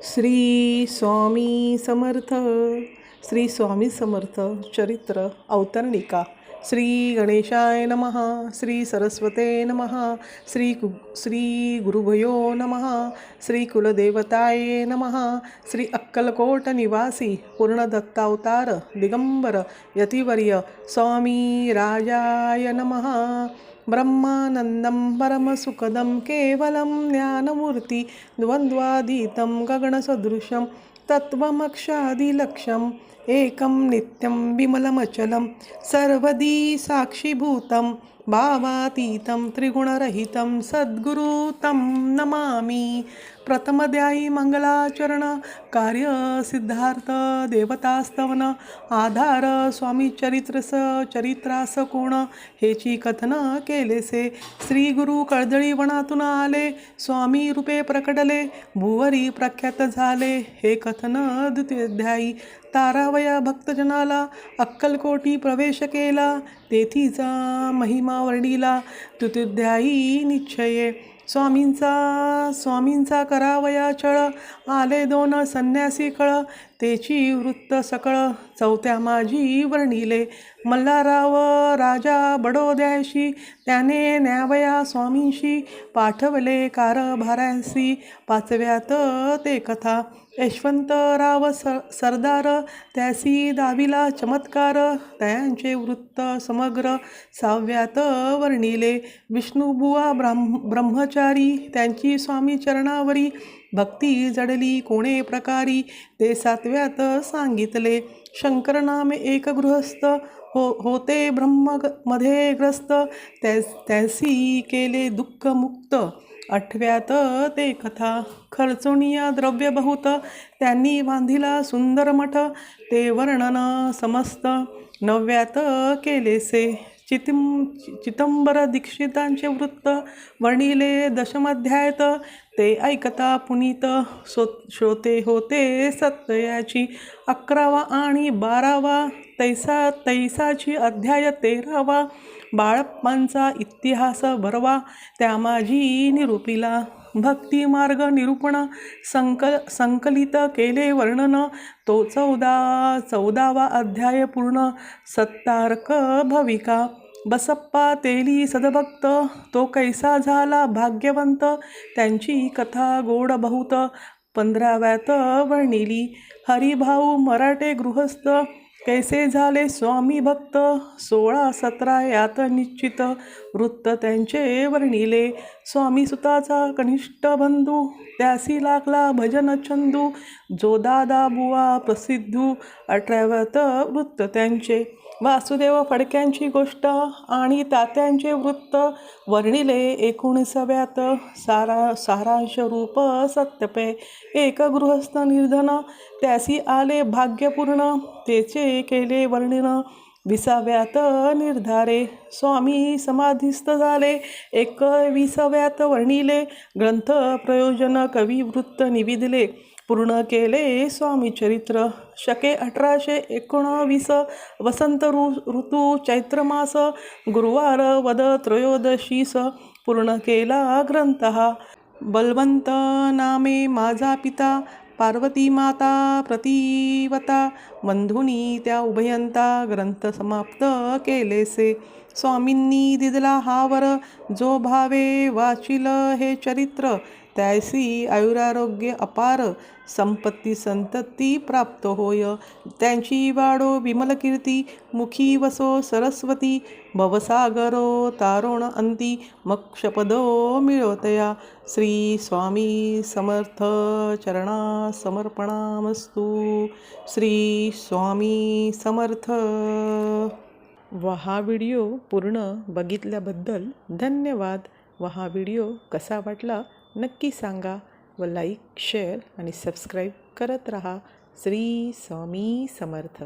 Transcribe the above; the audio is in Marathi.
श्री स्वामी समर्थ. श्री स्वामी समर्थ चरित्र अवतरणिका. श्री गणेशाय नमः. श्री सरस्वते नमः. श्री गुरुभयो नमः. श्री कुलदेवताये नमः. श्री अक्कलकोट निवासी पूर्णदत्तावतार दिगंबर यतिवर्य स्वामी राजाय नमः. ब्रह्मानन्दं परमसुखदं केवलं ज्ञानमूर्ति द्वन्द्वातीतं गगनसदृशं तत्त्वमक्षादिलक्ष्यम् एकं नित्यं विमलमचलं सर्वदी साक्षीभूतं भावातीतं त्रिगुणरहितं सद्गुरु तं नमामि. प्रथमध्यायी मंगलाचरण. कार्य सिद्धार्थ देवतास्तवन. आधार स्वामी चरित्रास कोण हेची कथन केलेसे. श्री गुरु कळदळी वनातून आले, स्वामी रूपे प्रकटले, भुवरी प्रख्यात झाले, हे कथन द्वितीयाध्यायी. तारावया भक्तजनाला अक्कलकोटी प्रवेश केला, तेथीचा महिमा वर्णिला. तृतीयाध्यायी निश्चये. स्वामींचा करावया छळ, आले दोन संन्यासी कळ, तेची वृत्त सकळ. चौथ्या माझी वर्णिले. मल्हारराव राजा बडोद्याशी, त्याने न्यावया स्वामींशी, पाठवले कारभारांशी. पाचव्यात ते कथा. यशवंतराव सरदार, त्यासी दाविला चमत्कार, त्यांचे वृत्त समग्र. सहाव्यात वर्णिले. विष्णुबुवा ब्रह्मचारी, त्यांची स्वामी चरणावरी भक्ती जडली कोणे प्रकारी, ते सातव्यात सांगितले. शंकर नामे एक गृहस्थ, होते ब्रह्ममध्ये ग्रस्त, त्यासी केले दुःख मुक्त. आठव्यात ते कथा. खर्चुनिया द्रव्य बहुत, त्यांनी बांधिला सुंदर मठ, ते वर्णन समस्त. नवव्यात केलेसे. चिदंबर दीक्षितांचे वृत्त वर्णिले दशमाध्यायात, ते ऐकता पुनीत श्रोते होते सत्ययाची. 11वा आणि 12वा तैसाची अध्याय 13वा. बाळप्पांचा इतिहास भरवा, त्या माझी निरूपिला. भक्ती मार्ग निरूपण संकलित केले वर्णन, तो 14वा अध्याय पूर्ण. सत्तार्क भविका. बसप्पा तेली सदभक्त, तो कैसा झाला भाग्यवंत, त्यांची कथा गोड बहुत. 15व्यात वर्णिली. हरिभाऊ मराठे गृहस्थ, कैसे झाले स्वामी भक्त, 16-17 यात निश्चित. वृत्त त्यांचे वर्णिले. स्वामी सुताचा कनिष्ठ बंधू, त्यासी लागला भजन चंदू, जो दादा बुवा प्रसिद्धू. 18व्यात वृत्त त्यांचे. वासुदेव फडक्यांची गोष्ट आणि तात्यांचे वृत्त वर्णिले. 19व्यात सारांश रूप सत्यपे. एक गृहस्थ निर्धन, त्यासी आले भाग्यपूर्ण, तेचे केले वर्णन. 20व्यात निर्धारे. स्वामी समाधिस्थ झाले. 21व्यात वर्णिले. ग्रंथ प्रयोजन कवी वृत्त निविदले. पूर्ण केले स्वामी चरित्र. शके 1819. वसंत ऋतू चैत्रमास. गुरुवार वद त्रयोदशीस. पूर्ण केला ग्रंथ हा. बलवंत नामे माझा पिता, पार्वती माता प्रतिवता, बंधुनी त्या उभयंता. ग्रंथ समाप्त केलेसे. स्वामींनी दिदला हा वर, जो भावे वाचिल हे चरित्र, त्यासी आयुरारोग्य अपार, संपत्ती संतती प्राप्त होय. त्यांची वाडो विमल कीर्ती, मुखी वसो सरस्वती, भवसागरो तारोण अंती, मोक्षपदो मिळवतया. श्री स्वामी समर्थ चरणा समर्पणामस्तु. श्री स्वामी समर्थ. हा व्हिडिओ पूर्ण बघितल्याबद्दल धन्यवाद. हा व्हिडिओ कसा वाटला नक्की सांगा व लाईक, शेअर आणि सबस्क्राईब करत रहा. श्री स्वामी समर्थ.